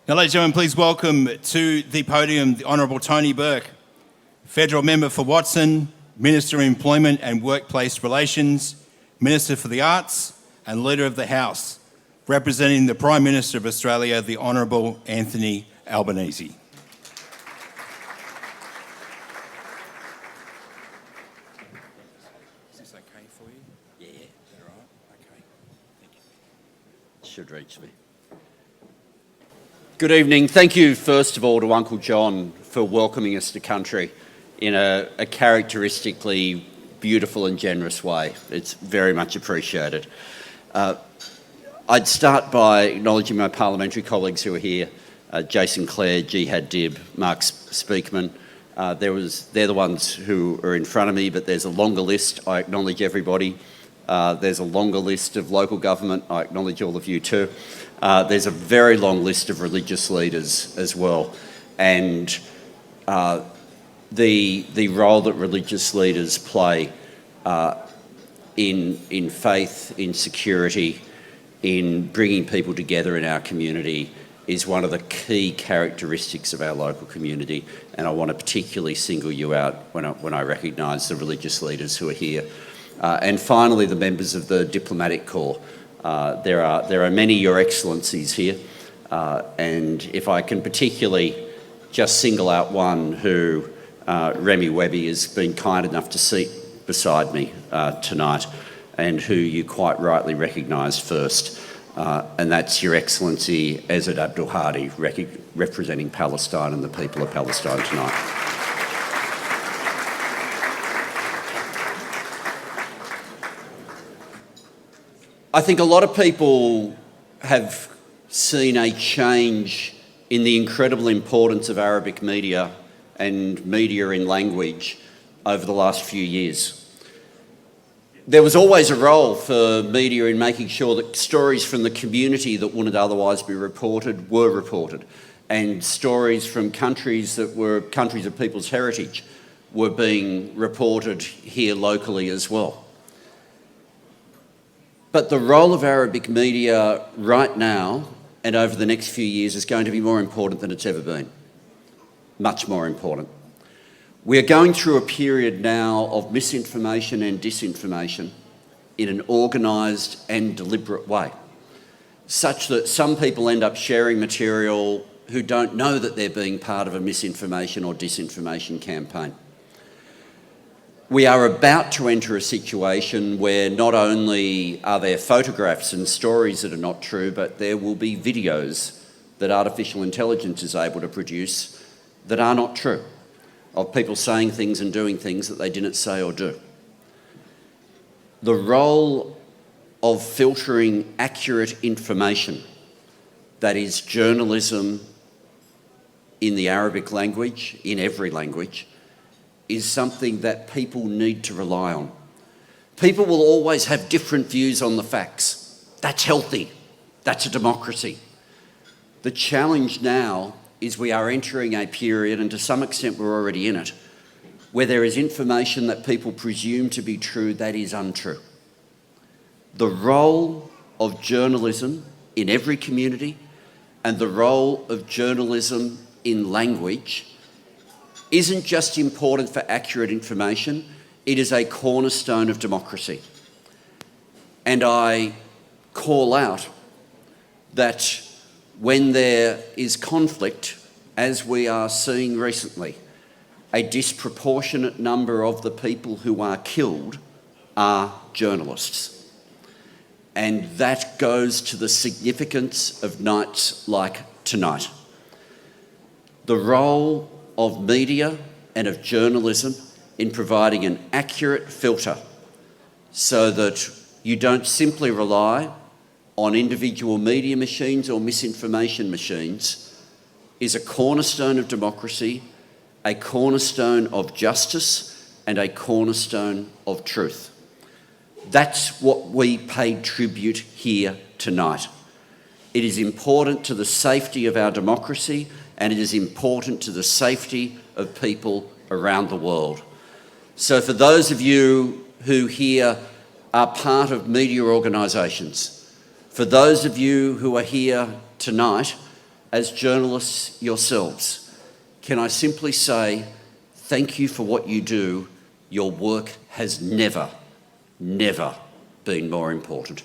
Now, ladies and gentlemen, please welcome to the podium the Honourable Tony Burke, Federal Member for Watson, Minister of Employment and Workplace Relations, Minister for the Arts and Leader of the House, representing the Prime Minister of Australia, the Honourable Anthony Albanese. Is this okay for you? Yeah. Is that all right? Okay. Thank you. Should reach me. Good evening. Thank you, first of all, to Uncle John for welcoming us to country in a characteristically beautiful and generous way. It's very much appreciated. I'd start by acknowledging my parliamentary colleagues who are here, Jason Clare, Jihad Dib, Mark Speakman. They're the ones who are in front of me, but there's a longer list. I acknowledge everybody. There's a longer list of local government. I acknowledge all of you too. There's a very long list of religious leaders as well. And the role that religious leaders play in faith, in security, in bringing people together in our community is one of the key characteristics of our local community. And I want to particularly single you out when I recognise the religious leaders who are here. And finally, the members of the Diplomatic Corps. There are many Your Excellencies here, and if I can particularly just single out one who Remy Webby has been kind enough to seat beside me tonight, and who you quite rightly recognised first, and that's Your Excellency Ezed Abdul Hadi, representing Palestine and the people of Palestine tonight. I think a lot of people have seen a change in the incredible importance of Arabic media and media in language over the last few years. There was always a role for media in making sure that stories from the community that wouldn't otherwise be reported were reported, and stories from countries that were countries of people's heritage were being reported here locally as well. But the role of Arabic media right now and over the next few years is going to be more important than it's ever been. Much more important. We are going through a period now of misinformation and disinformation in an organised and deliberate way, such that some people end up sharing material who don't know that they're being part of a misinformation or disinformation campaign. We are about to enter a situation where not only are there photographs and stories that are not true, but there will be videos that artificial intelligence is able to produce that are not true, of people saying things and doing things that they didn't say or do. The role of filtering accurate information, that is journalism in the Arabic language, in every language, is something that people need to rely on. People will always have different views on the facts. That's healthy. That's a democracy. The challenge now is we are entering a period, and to some extent we're already in it, where there is information that people presume to be true that is untrue. The role of journalism in every community and the role of journalism in language isn't just important for accurate information, it is a cornerstone of democracy. And I call out that when there is conflict, as we are seeing recently, a disproportionate number of the people who are killed are journalists. And that goes to the significance of nights like tonight. The role of media and of journalism in providing an accurate filter so that you don't simply rely on individual media machines or misinformation machines is a cornerstone of democracy, a cornerstone of justice, and a cornerstone of truth. That's what we pay tribute here tonight. It is important to the safety of our democracy, and it is important to the safety of people around the world. So for those of you who here are part of media organisations, for those of you who are here tonight as journalists yourselves, can I simply say thank you for what you do. Your work has never, never been more important.